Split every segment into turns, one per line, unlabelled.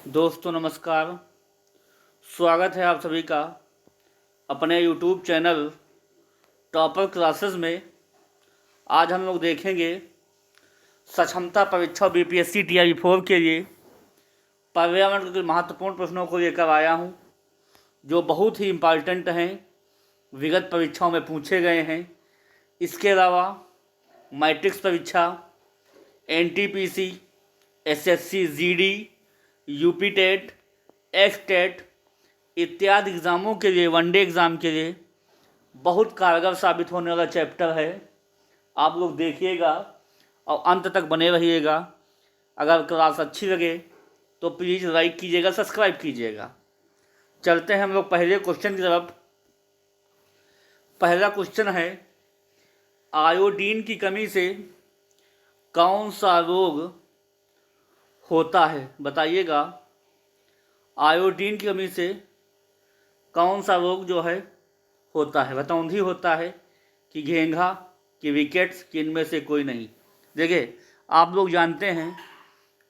दोस्तों नमस्कार। स्वागत है आप सभी का अपने यूट्यूब चैनल टॉपर क्लासेस में। आज हम लोग देखेंगे सक्षमता परीक्षा बीपीएससी टीआई-4 के लिए पर्यावरण के महत्वपूर्ण प्रश्नों को लेकर आया हूं, जो बहुत ही इम्पॉर्टेंट हैं, विगत परीक्षाओं में पूछे गए हैं। इसके अलावा मैट्रिक्स परीक्षा, NTPC, SSC GD, UP TET, X TET इत्यादि एग्ज़ामों के लिए, वनडे एग्ज़ाम के लिए बहुत कारगर साबित होने वाला चैप्टर है। आप लोग देखिएगा और अंत तक बने रहिएगा। अगर क्लास अच्छी लगे तो प्लीज़ लाइक कीजिएगा, सब्सक्राइब कीजिएगा। चलते हैं हम लोग पहले क्वेश्चन की तरफ। पहला क्वेश्चन है, आयोडीन की कमी से कौन सा रोग होता है? बताइएगा, आयोडीन की कमी से कौन सा रोग जो है होता है? रतौंधी होता है कि घेंघा कि विकेट्स कि इनमें से कोई नहीं? देखिए, आप लोग जानते हैं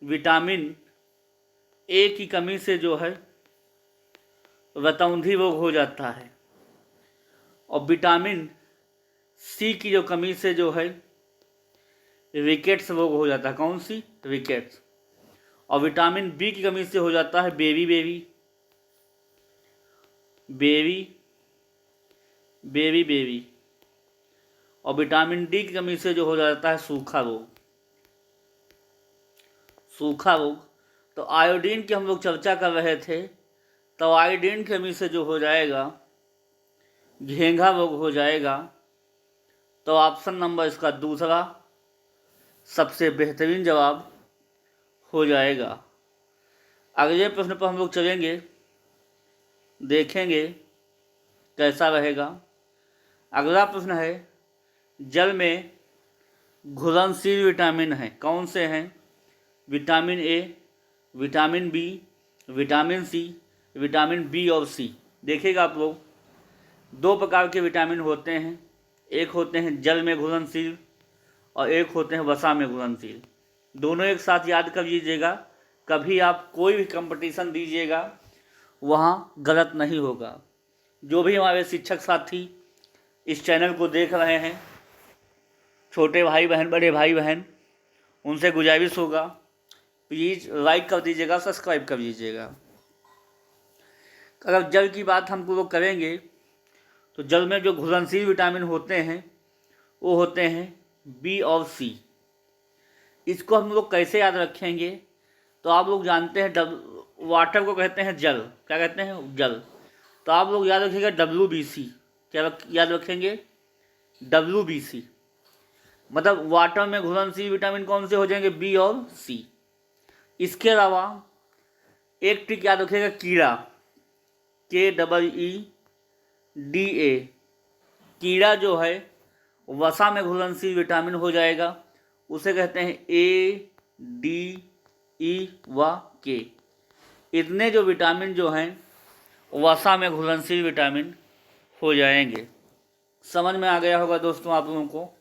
विटामिन ए की कमी से जो है रतौंधी रोग हो जाता है, और विटामिन सी की जो कमी से जो है रिकेट्स रोग हो जाता है। कौन सी? रिकेट्स। और विटामिन बी की कमी से हो जाता है baby baby baby baby baby. और विटामिन डी की कमी से जो हो जाता है सूखा रोग, सूखा रोग। तो आयोडीन की हम लोग चर्चा कर रहे थे, तो आयोडीन की कमी से जो हो जाएगा घेंघा रोग हो जाएगा। तो ऑप्शन नंबर इसका दूसरा सबसे बेहतरीन जवाब हो जाएगा। अगले प्रश्न पर हम लोग चलेंगे, देखेंगे कैसा रहेगा। अगला प्रश्न है, जल में घुलनशील विटामिन हैं, कौन से हैं? Vitamin A, vitamin B, vitamin C, vitamin B और सी। देखिएगा आप लोग, दो प्रकार के विटामिन होते हैं, एक होते हैं जल में घुलनशील और एक होते हैं वसा में घुलनशील। दोनों एक साथ याद कर लीजिएगा, कभी आप कोई भी कंपटीशन दीजिएगा वहाँ गलत नहीं होगा। जो भी हमारे शिक्षक साथी इस चैनल को देख रहे हैं, छोटे भाई बहन, बड़े भाई बहन, उनसे गुजारिश होगा प्लीज़ लाइक कर दीजिएगा, सब्सक्राइब कर दीजिएगा। अगर जल की बात हम लोग करेंगे तो जल में जो घुलनशील विटामिन होते हैं वो होते हैं बी और सी। इसको हम लोग कैसे याद रखेंगे? तो आप लोग जानते हैं वाटर को कहते हैं जल। क्या कहते हैं? जल। तो आप लोग याद रखिएगा WBC। क्या याद रखेंगे? WBC। मतलब वाटर में घुलनशील विटामिन कौन से हो जाएंगे? बी और सी। इसके अलावा एक ट्रिक याद रखिएगा, कीड़ा, KEEDA। कीड़ा जो है वसा में घुलनशील विटामिन हो जाएगा, उसे कहते हैं ADE व K। इतने जो विटामिन जो हैं वसा में घुलनशील विटामिन हो जाएंगे। समझ में आ गया होगा दोस्तों आप लोगों को।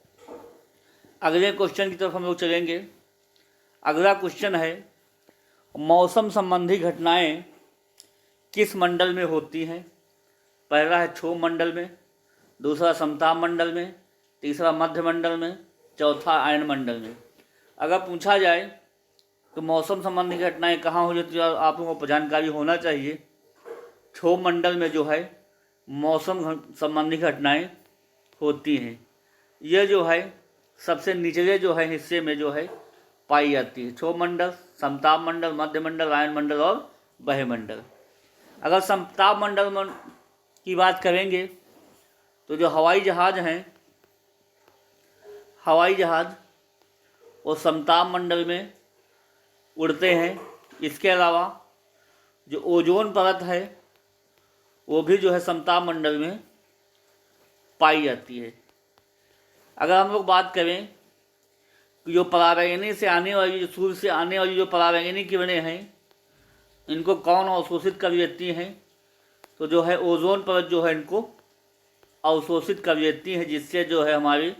अगले क्वेश्चन की तरफ हम लोग चलेंगे। अगला क्वेश्चन है, मौसम संबंधी घटनाएं किस मंडल में होती हैं? पहला है क्षोभ मंडल में, दूसरा समताप मंडल में, तीसरा मध्य मंडल में, चौथा आयन मंडल में। अगर पूछा जाए तो मौसम संबंधी घटनाएं कहाँ हो जाती है, आप लोगों को जानकारी होना चाहिए। क्षोभ मंडल में जो है मौसम संबंधी घटनाएं होती हैं। ये जो है सबसे निचले जो है हिस्से में जो है पाई जाती है। क्षोभ मंडल, समताप मंडल, मध्य मंडल, आयन मंडल और वायुमंडल। अगर समताप मंडल की बात करेंगे तो जो हवाई जहाज़ हैं, हवाई जहाज़ वो समताप मंडल में उड़ते हैं। इसके अलावा जो ओजोन परत है वो भी जो है समताप मंडल में पाई जाती है। अगर हम लोग बात करें कि जो पराबैंगनी से आने वाली, जो सूर्य से आने वाली जो पराबैंगनी किरणें हैं, इनको कौन अवशोषित कर लेती हैं? तो जो है ओजोन परत जो है इनको अवशोषित कर लेती है, जिससे जो है हमारे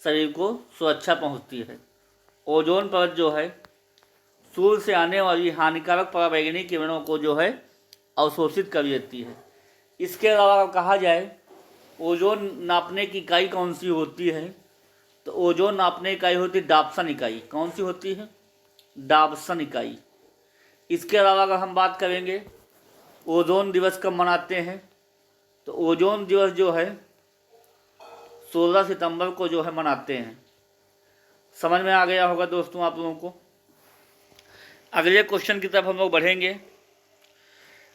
शरीर को सुरक्षा पहुंचती है। ओजोन परत जो है सूर्य से आने वाली हानिकारक पराबैंगनी किरणों को जो है अवशोषित कर देती है। इसके अलावा कहा जाए ओजोन नापने की इकाई कौन सी होती है, तो ओजोन नापने की इकाई होती है डाप्सन इकाई। कौन सी होती है? डाप्सन इकाई। इसके अलावा अगर हम बात करेंगे ओजोन दिवस कब मनाते हैं, तो ओजोन दिवस जो है 16 सितंबर को जो है मनाते हैं। समझ में आ गया होगा दोस्तों आप लोगों को। अगले क्वेश्चन की तरफ हम लोग बढ़ेंगे।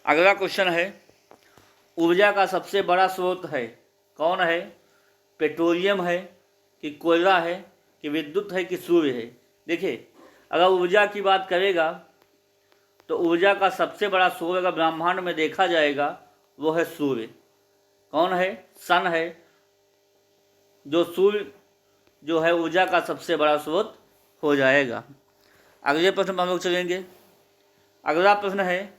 अगला क्वेश्चन है ऊर्जा का सबसे बड़ा स्रोत है कौन है? पेट्रोलियम है कि कोयला है कि विद्युत है कि सूर्य है? देखिए, अगर ऊर्जा की बात करेगा तो ऊर्जा का सबसे बड़ा स्रोत अगर ब्रह्मांड में देखा जाएगा वो है सूर्य। कौन है? सन है। जो सूर्य जो है ऊर्जा का सबसे बड़ा स्रोत हो जाएगा। अगले प्रश्न पर हम लोग चलेंगे। अगला प्रश्न है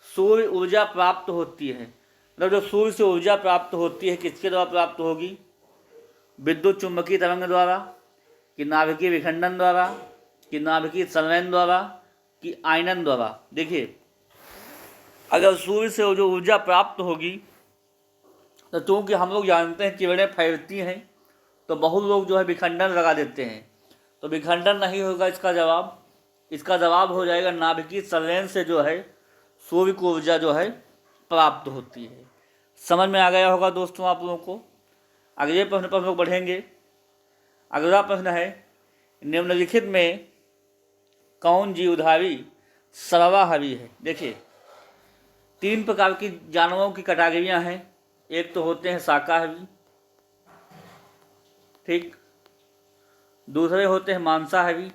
सूर्य ऊर्जा प्राप्त होती है, मतलब जो सूर्य से ऊर्जा प्राप्त होती है किसके द्वारा प्राप्त होगी? विद्युत चुंबकीय तरंग द्वारा कि नाभिकीय विखंडन द्वारा कि नाभिकीय संलयन द्वारा कि आयनन द्वारा? देखिए, अगर सूर्य से जो ऊर्जा प्राप्त होगी तो चूँकि हम लोग जानते हैं किरणें फैलती हैं तो बहुत लोग जो है विखंडन लगा देते हैं, तो विखंडन नहीं होगा इसका जवाब। इसका जवाब हो जाएगा नाभिकीय संलयन से जो है सूर्य को ऊर्जा जो है प्राप्त होती है। समझ में आ गया होगा दोस्तों आप लोगों को। अगले प्रश्न पर हम लोग बढ़ेंगे। अगला प्रश्न है निम्नलिखित में कौन जीवधारी सर्वाहारी है? देखिए, 3 प्रकार की जानवरों की कैटेगरियां हैं। एक तो होते हैं शाकाहारी, ठीक, दूसरे होते हैं मांसाहारी,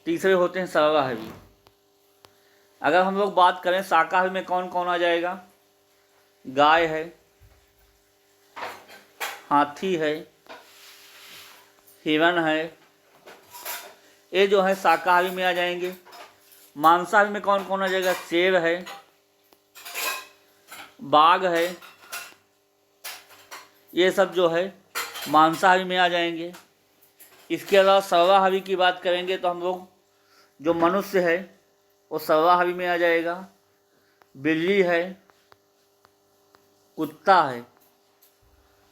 तीसरे होते हैं सर्वाहारी। अगर हम लोग बात करें शाकाहारी में कौन कौन आ जाएगा? गाय है, हाथी है, हिरण है, ये जो है शाकाहारी में आ जाएंगे। मांसाहारी में कौन कौन आ जाएगा? शेर है, बाघ है, ये सब जो है मांसाहारी में आ जाएंगे। इसके अलावा सर्वाहारी की बात करेंगे तो हम लोग जो मनुष्य है वो सर्वाहारी में आ जाएगा। बिल्ली है, कुत्ता है,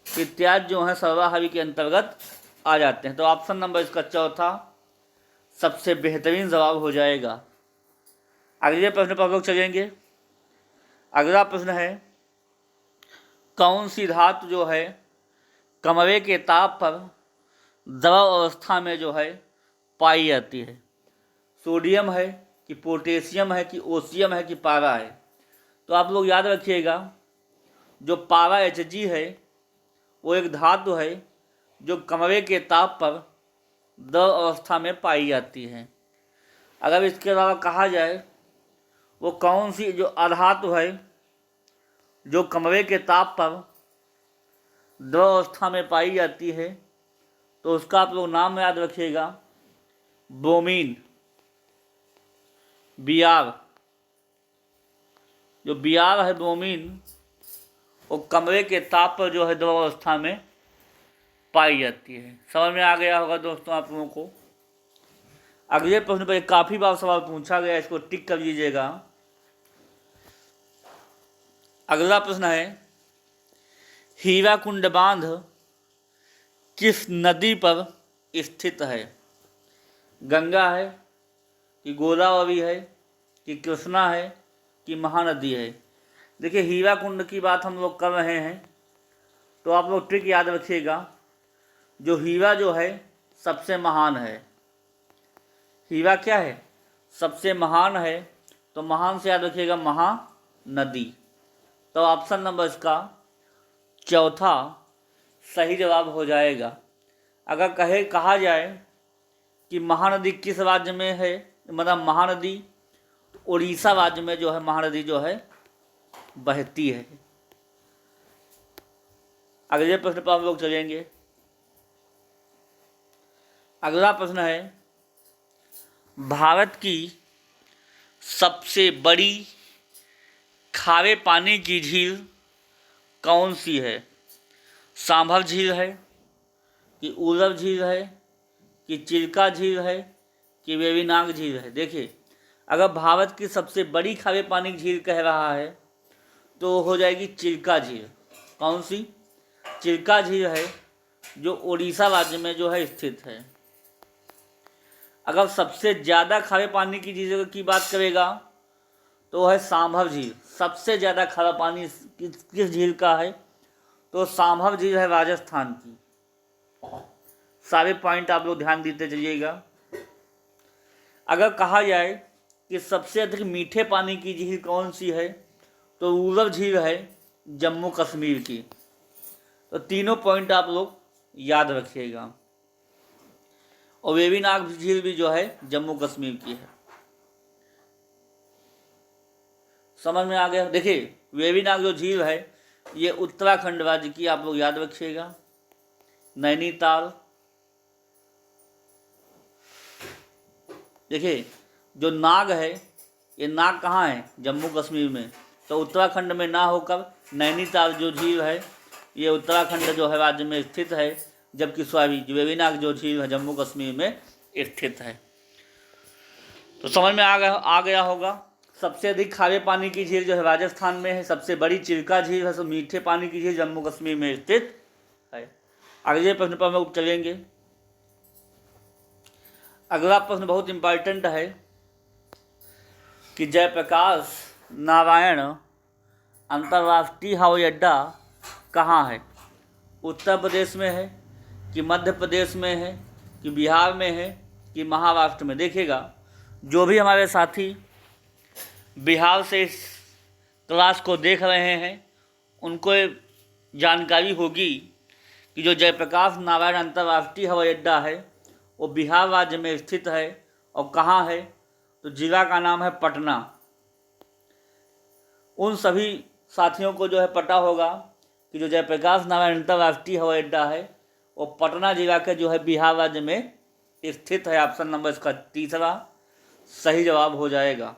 इत्यादि जो है सर्वाहारी के अंतर्गत आ जाते हैं। तो ऑप्शन नंबर इसका चौथा सबसे बेहतरीन जवाब हो जाएगा। अगले प्रश्न पर हम लोग चलेंगे। अगला प्रश्न है कौन सी धातु जो है कमरे के ताप पर द्रव अवस्था में जो है पाई जाती है? सोडियम है कि पोटेशियम है कि ओसियम है कि पारा है? तो आप लोग याद रखिएगा, जो पारा Hg है वो एक धातु है जो कमरे के ताप पर द्रव अवस्था में पाई जाती है। अगर इसके अलावा कहा जाए वो कौन सी जो अधातु है जो कमरे के ताप पर द्रव अवस्था में पाई जाती है, तो उसका आप लोग नाम याद रखिएगा, ब्रोमीन, बीआर। जो बीआर है ब्रोमीन, वो कमरे के ताप पर जो है द्रव अवस्था में पाई जाती है। समझ में आ गया होगा दोस्तों आप लोगों को। अगले प्रश्न पर काफ़ी बार सवाल पूछा गया, इसको टिक कर लीजिएगा। अगला प्रश्न है हीराकुंड बांध किस नदी पर स्थित है? गंगा है कि गोदावरी है कि कृष्णा है कि महानदी है? देखिए, हीराकुंड की बात हम लोग कर रहे हैं तो आप लोग ट्रिक याद रखिएगा, जो हीरा जो है सबसे महान है। हीरा क्या है? सबसे महान है, तो महान से याद रखिएगा महानदी। तो ऑप्शन नंबर इसका चौथा सही जवाब हो जाएगा। अगर कहा जाए कि महानदी किस राज्य में है, मतलब महानदी तो उड़ीसा राज्य में जो है महानदी जो है बहती है। अगले प्रश्न पर हम लोग चलेंगे। अगला प्रश्न है भारत की सबसे बड़ी खारे पानी की झील कौन सी है? सांभर झील है कि उर्वरक झील है कि चिल्का झील है कि वेविनाग झील है। देखिए, अगर भारत की सबसे बड़ी खारे पानी की झील कह रहा है तो हो जाएगी चिल्का झील। कौन सी? चिल्का झील है जो उड़ीसा राज्य में जो है स्थित है। अगर सबसे ज़्यादा खारे पानी की झील की बात करेगा तो है सांभर झील। सबसे ज़्यादा खारा पानी किस झील का है? तो सांभर झील है राजस्थान की। सारे पॉइंट आप लोग ध्यान देते चलिएगा। अगर कहा जाए कि सबसे अधिक मीठे पानी की झील कौन सी है तो रूलर झील है जम्मू कश्मीर की। तो तीनों पॉइंट आप लोग याद रखिएगा। और वेविनाग झील भी जो है जम्मू कश्मीर की है। समझ में आ गया? देखिए, वेविनाग जो झील है ये उत्तराखंड राज्य की, आप लोग याद रखिएगा। नैनीताल, देखिए जो नाग है ये नाग कहाँ है? जम्मू कश्मीर में। तो उत्तराखंड में ना होकर नैनीताल जो झील है ये उत्तराखंड जो है राज्य में स्थित है, जबकि वेविनाग जो झील है जम्मू कश्मीर में स्थित है। तो समझ में आ गया होगा। सबसे अधिक खारे पानी की झील जो है राजस्थान में है। सबसे बड़ी चिल्का झील है, तो मीठे पानी की झील जम्मू कश्मीर में स्थित है। अगले प्रश्न पर हम लोग चलेंगे। अगला प्रश्न बहुत इंपॉर्टेंट है कि जयप्रकाश नारायण अंतर्राष्ट्रीय हवाई अड्डा कहाँ है? उत्तर प्रदेश में है कि मध्य प्रदेश में है कि बिहार में है कि महाराष्ट्र में? देखिएगा, जो भी हमारे साथी बिहार से इस क्लास को देख रहे हैं उनको जानकारी होगी कि जो जयप्रकाश नारायण अंतर्राष्ट्रीय हवाई अड्डा है वो बिहार राज्य में स्थित है। और कहाँ है? तो जिला का नाम है पटना। उन सभी साथियों को जो है पता होगा कि जो जयप्रकाश नारायण अंतर्राष्ट्रीय हवाई अड्डा है वो पटना जिला के जो है बिहार राज्य में स्थित है। ऑप्शन नंबर इसका तीसरा सही जवाब हो जाएगा।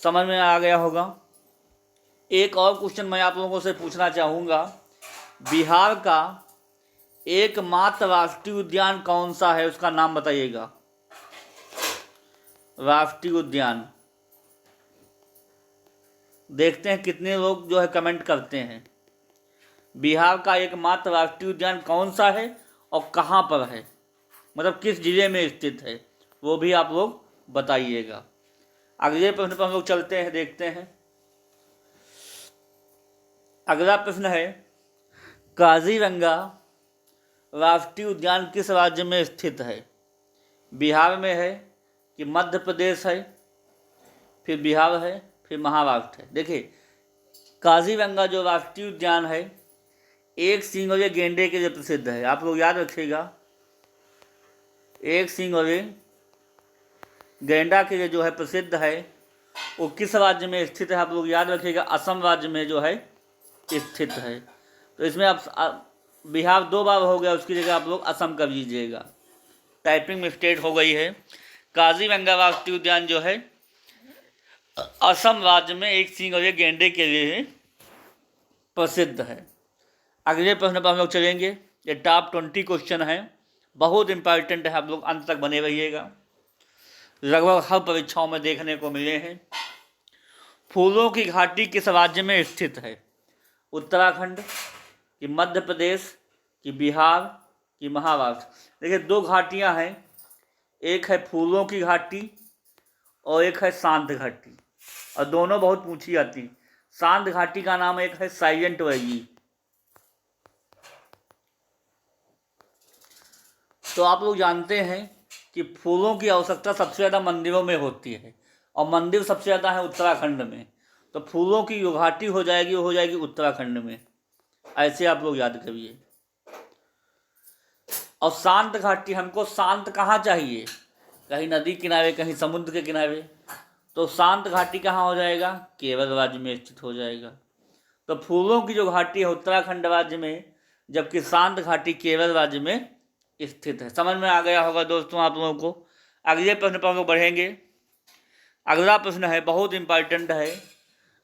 समझ में आ गया होगा। एक और क्वेश्चन मैं आप लोगों से पूछना चाहूँगा, बिहार का एकमात्र राष्ट्रीय उद्यान कौन सा है? उसका नाम बताइएगा। राष्ट्रीय उद्यान, देखते हैं कितने लोग जो है कमेंट करते हैं। बिहार का एकमात्र राष्ट्रीय उद्यान कौन सा है और कहाँ पर है, मतलब किस जिले में स्थित है, वो भी आप लोग बताइएगा। अगले प्रश्न पर हम लोग चलते हैं, देखते हैं। अगला प्रश्न है, काजीरंगा राष्ट्रीय उद्यान किस राज्य में स्थित है? बिहार में है कि मध्य प्रदेश है, फिर बिहार है, फिर महाराष्ट्र है? देखिए, काजीरंगा जो राष्ट्रीय उद्यान है एक सींग वाले गेंडे के लिए प्रसिद्ध है। आप लोग याद रखिएगा, एक सींग वाले गेंडा के लिए जो है प्रसिद्ध है। वो किस राज्य में स्थित है? आप लोग याद रखिएगा, असम राज्य में जो है स्थित है। तो इसमें आप बिहार 2 बार हो गया, उसकी जगह आप लोग असम कर लीजिएगा। टाइपिंग मिस्टेक हो गई है। काजीरंगा राष्ट्रीय उद्यान जो है असम राज्य में एक सींग वाले गेंडे के लिए प्रसिद्ध है। अगले प्रश्न पर हम लोग चलेंगे। ये टॉप 20 क्वेश्चन है, बहुत इंपॉर्टेंट है, आप लोग अंत तक बने रहिएगा। लगभग हर परीक्षाओं में देखने को मिले हैं। फूलों की घाटी किस राज्य में स्थित है? उत्तराखंड कि मध्य प्रदेश कि बिहार कि महाराष्ट्र? देखिए, 2 घाटियां हैं, एक है फूलों की घाटी और एक है शांत घाटी, और दोनों बहुत पूछी जाती। शांत घाटी का नाम एक है साइलेंट वैली। तो आप लोग जानते हैं कि फूलों की आवश्यकता सबसे ज़्यादा मंदिरों में होती है, और मंदिर सबसे ज़्यादा है उत्तराखंड में। तो फूलों की जो घाटी हो जाएगी वो हो जाएगी उत्तराखंड में, ऐसे आप लोग याद करिए। और शांत घाटी, हमको शांत कहाँ चाहिए? कहीं नदी किनारे, कहीं समुद्र के किनारे। तो शांत घाटी कहाँ हो जाएगा? केरल राज्य में स्थित हो जाएगा। तो फूलों की जो घाटी है उत्तराखंड राज्य में, जबकि शांत घाटी केरल राज्य में स्थित है। समझ में आ गया होगा दोस्तों आप लोगों को। अगले प्रश्न पर हम लोग बढ़ेंगे। अगला प्रश्न है, बहुत इंपॉर्टेंट है,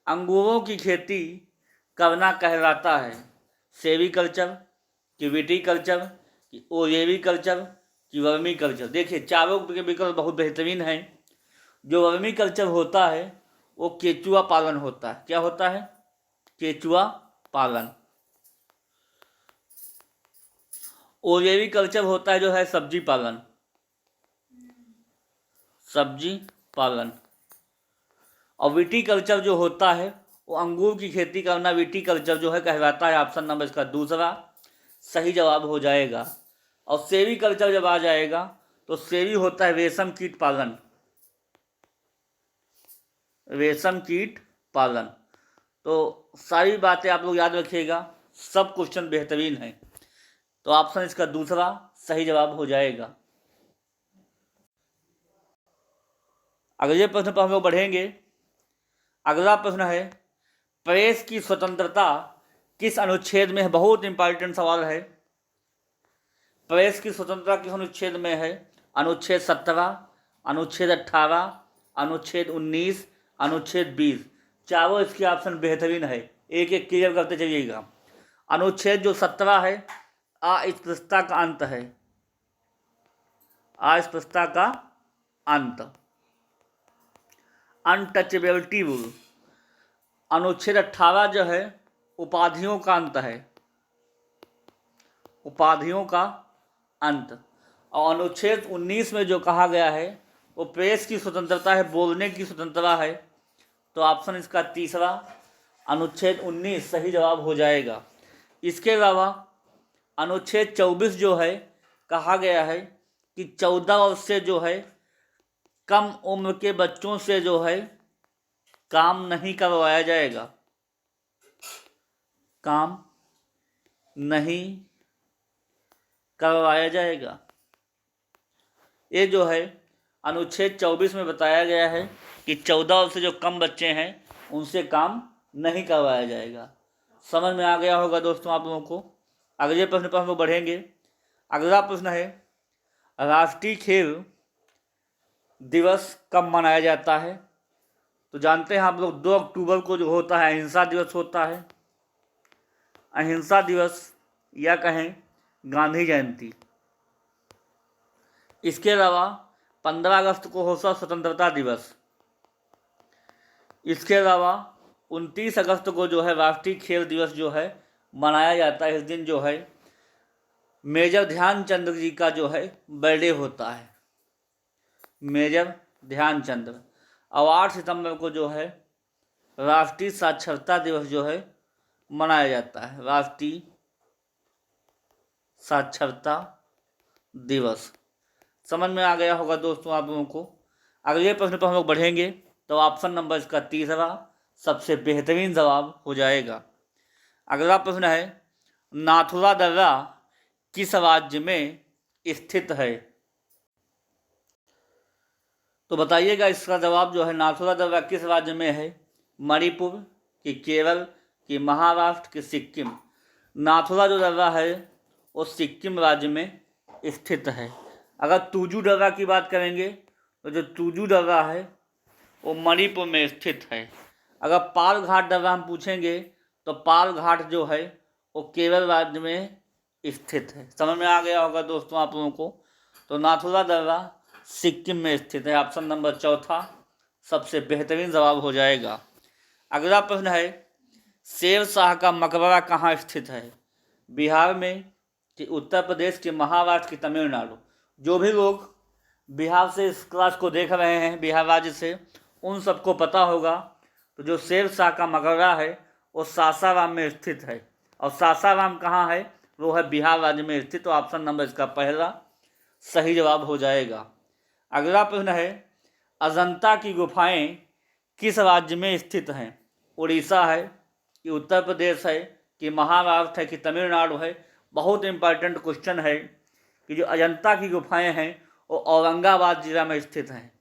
अंगूरों की खेती करना कहलाता है सेरीकल्चर कि विटीकल्चर कि ओलेरीकल्चर कि वर्मी कल्चर। देखिए चारों के विकल्प बहुत बेहतरीन हैं। जो वर्मी कल्चर होता है वो केचुआ पालन होता है। क्या होता है? केचुआ पालन। ओलेरी कल्चर होता है जो है सब्जी पालन, सब्जी पालन। और विटी कल्चर जो होता है वो अंगूर की खेती करना विटी कल्चर जो है कहलाता है। ऑप्शन नंबर इसका दूसरा सही जवाब हो जाएगा। और सेरी कल्चर जब आ जाएगा तो सेरी होता है रेशम कीट पालन, रेशम कीट पालन। तो सारी बातें आप लोग याद रखिएगा, सब क्वेश्चन बेहतरीन हैं। तो ऑप्शन इसका दूसरा सही जवाब हो जाएगा। अगले प्रश्न पर हम लोग बढ़ेंगे। अगला प्रश्न है प्रेस की स्वतंत्रता किस अनुच्छेद में है? बहुत इंपॉर्टेंट सवाल है। प्रेस की स्वतंत्रता किस अनुच्छेद में है? अनुच्छेद 17, अनुच्छेद 18, अनुच्छेद 19, अनुच्छेद 20। चारों इसके ऑप्शन बेहतरीन है, एक एक क्लियर करते चलिएगा। अनुच्छेद जो 17 है अस्पृश्यता का अंत है, अस्पृश्यता का अंत, अनटचेबिलिटी रूल। अनुच्छेद 18 जो है उपाधियों का अंत है, उपाधियों का अंत। और अनुच्छेद 19 में जो कहा गया है वो प्रेस की स्वतंत्रता है, बोलने की स्वतंत्रता है। तो ऑप्शन इसका तीसरा अनुच्छेद 19 सही जवाब हो जाएगा। इसके अलावा अनुच्छेद 24 जो है कहा गया है कि 14 वर्ष से जो है कम उम्र के बच्चों से जो है काम नहीं करवाया जाएगा, काम नहीं करवाया जाएगा। ये जो है अनुच्छेद 24 में बताया गया है कि 14 वर्ष से जो कम बच्चे हैं उनसे काम नहीं करवाया जाएगा। समझ में आ गया होगा दोस्तों आप लोगों को। अगले प्रश्न पर हम लोग बढ़ेंगे। अगला प्रश्न है राष्ट्रीय खेल दिवस कब मनाया जाता है? तो जानते हैं आप लोग 2 अक्टूबर को जो होता है अहिंसा दिवस होता है, अहिंसा दिवस या कहें गांधी जयंती। इसके अलावा 15 अगस्त को होता स्वतंत्रता दिवस। इसके अलावा 29 अगस्त को जो है राष्ट्रीय खेल दिवस जो है मनाया जाता है। इस दिन जो है मेजर ध्यानचंद जी का जो है बर्थडे होता है, मेजर ध्यानचंद। और 8 सितंबर को जो है राष्ट्रीय साक्षरता दिवस जो है मनाया जाता है, राष्ट्रीय साक्षरता दिवस। समझ में आ गया होगा दोस्तों आप लोगों को। अगले प्रश्न पर हम लोग बढ़ेंगे। तो ऑप्शन नंबर इसका तीसरा सबसे बेहतरीन जवाब हो जाएगा। अगला प्रश्न है नाथुला दर्रा किस राज्य में स्थित है? तो बताइएगा इसका जवाब जो है नाथुला दर्रा किस राज्य में है? मणिपुर कि केरल कि महाराष्ट्र कि सिक्किम? नाथुला जो दर्रा है वो सिक्किम राज्य में स्थित है। अगर तुजू दर्रा की बात करेंगे तो जो तुजू दर्रा है वो मणिपुर में स्थित है। अगर पाल घाट दर्रा हम पूछेंगे तो पाल घाट जो है वो केरल राज्य में स्थित है। समझ में आ गया होगा दोस्तों आप लोगों को। तो नाथुला दर्रा सिक्किम में स्थित है। ऑप्शन नंबर चौथा सबसे बेहतरीन जवाब हो जाएगा। अगला प्रश्न है शेर शाह का मकबरा कहाँ स्थित है? बिहार में कि उत्तर प्रदेश के महाराष्ट्र की तमिलनाडु? जो भी लोग बिहार से इस क्लास को देख रहे हैं, बिहार राज्य से, उन सबको पता होगा। तो जो शेर शाह का मकबरा है वो सासाराम में स्थित है। और सासाराम कहाँ है? वो है बिहार राज्य में स्थित। तो ऑप्शन नंबर इसका पहला सही जवाब हो जाएगा। अगला प्रश्न है अजंता की गुफाएं किस राज्य में स्थित हैं? उड़ीसा है कि उत्तर प्रदेश है कि महाराष्ट्र है कि तमिलनाडु है? बहुत इंपॉर्टेंट क्वेश्चन है कि जो अजंता की गुफाएं हैं वो औरंगाबाद जिला में स्थित हैं।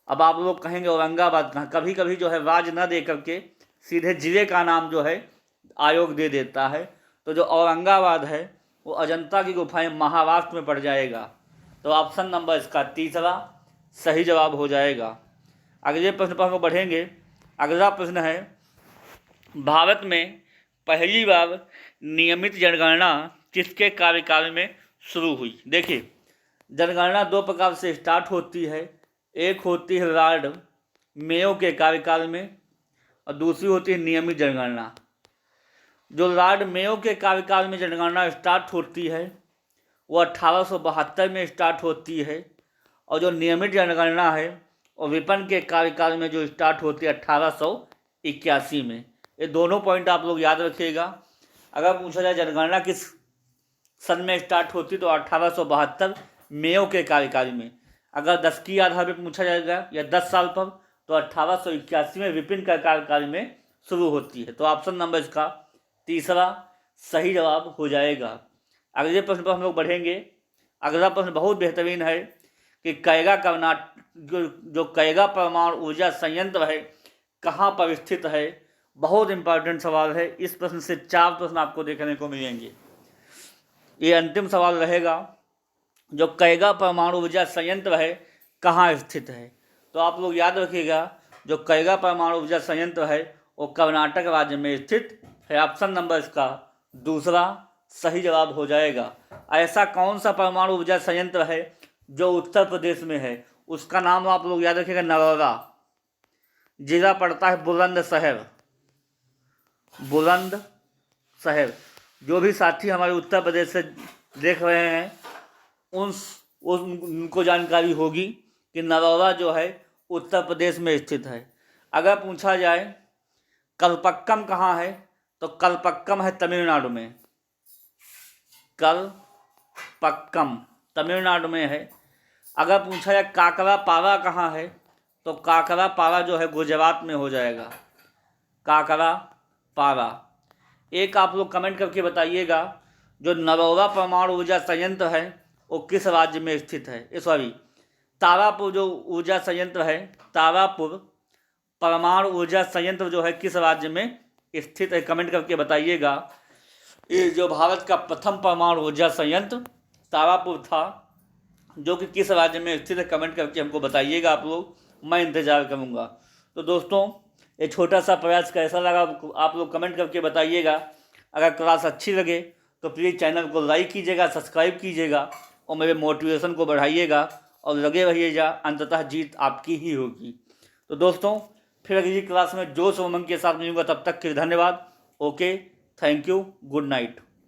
अब आप लोग कहेंगे औरंगाबाद कहाँ? कभी कभी जो है राज्य न दे करके सीधे जिले का नाम जो है आयोग दे देता है। तो जो औरंगाबाद है वो अजंता की गुफाएं महाराष्ट्र में पड़ जाएगा। तो ऑप्शन नंबर इसका तीसरा सही जवाब हो जाएगा। अगले प्रश्न पर हम बढ़ेंगे। अगला प्रश्न है भारत में पहली बार नियमित जनगणना किसके कार्यकाल में शुरू हुई? देखिए जनगणना दो प्रकार से स्टार्ट होती है। एक होती है लॉर्ड मेयो के कार्यकाल में और दूसरी होती है नियमित जनगणना। जो लॉर्ड मेयो के कार्यकाल में जनगणना स्टार्ट होती है वो 1872 में स्टार्ट होती है, और जो नियमित जनगणना है और विपिन के कार्यकाल में जो स्टार्ट होती है 1881 में। ये दोनों पॉइंट आप लोग याद रखिएगा। अगर पूछा जाए जनगणना किस सन में स्टार्ट होती तो 1872 मेयो के कार्यकाल में। अगर 10 की आधार पर पूछा जाएगा या 10 साल पर तो 1881 में विपिन का कार्यकाल में शुरू होती है। तो ऑप्शन नंबर इसका तीसरा सही जवाब हो जाएगा। अगले प्रश्न पर हम लोग बढ़ेंगे। अगला प्रश्न बहुत बेहतरीन है कि कैगा जो कैगा परमाणु ऊर्जा संयंत्र है कहाँ पर स्थित है। बहुत इंपॉर्टेंट सवाल है। इस प्रश्न से 4 प्रश्न आपको देखने को मिलेंगे। ये अंतिम सवाल रहेगा। जो कैगा परमाणु ऊर्जा संयंत्र है कहाँ स्थित है। तो आप लोग याद रखिएगा, जो कैगा परमाणु ऊर्जा संयंत्र है वो कर्नाटक राज्य में स्थित है। ऑप्शन नंबर इसका दूसरा सही जवाब हो जाएगा। ऐसा कौन सा परमाणु ऊर्जा संयंत्र है जो उत्तर प्रदेश में है, उसका नाम आप लोग याद रखिएगा नरौरा। जिला पड़ता है बुलंदशहर। बुलंदशहर। जो भी साथी हमारे उत्तर प्रदेश से देख रहे हैं उनको जानकारी होगी कि नरौरा जो है उत्तर प्रदेश में स्थित है। अगर पूछा जाए कलपक्कम कहाँ है तो कलपक्कम है तमिलनाडु में। कलपक्कम तमिलनाडु में है। अगर पूछा जाए काकरापारा कहाँ है तो काकरापारा जो है गुजरात में हो जाएगा। काकरापारा। एक आप लोग कमेंट करके बताइएगा जो नरौरा परमाणु ऊर्जा संयंत्र है वो किस राज्य में स्थित है। सॉरी, तारापुर जो ऊर्जा संयंत्र है, तारापुर परमाणु ऊर्जा संयंत्र जो है किस राज्य में स्थित है, कमेंट करके बताइएगा। ये जो भारत का प्रथम परमाणु ऊर्जा संयंत्र तारापुर था, जो कि किस राज्य में स्थित है, कमेंट करके हमको बताइएगा आप लोग। मैं इंतज़ार करूँगा। तो दोस्तों, ये छोटा सा प्रयास कैसा लगा आप लोग कमेंट करके बताइएगा। अगर क्लास अच्छी लगे तो प्लीज़ चैनल को लाइक कीजिएगा, सब्सक्राइब कीजिएगा और मेरे मोटिवेशन को बढ़ाइएगा और लगे रहिएगा। अंततः जीत आपकी ही होगी। तो दोस्तों, फिर अगली क्लास में जोश उमंग के साथ मिलूंगा। तब तक के धन्यवाद। Okay, thank you, good night.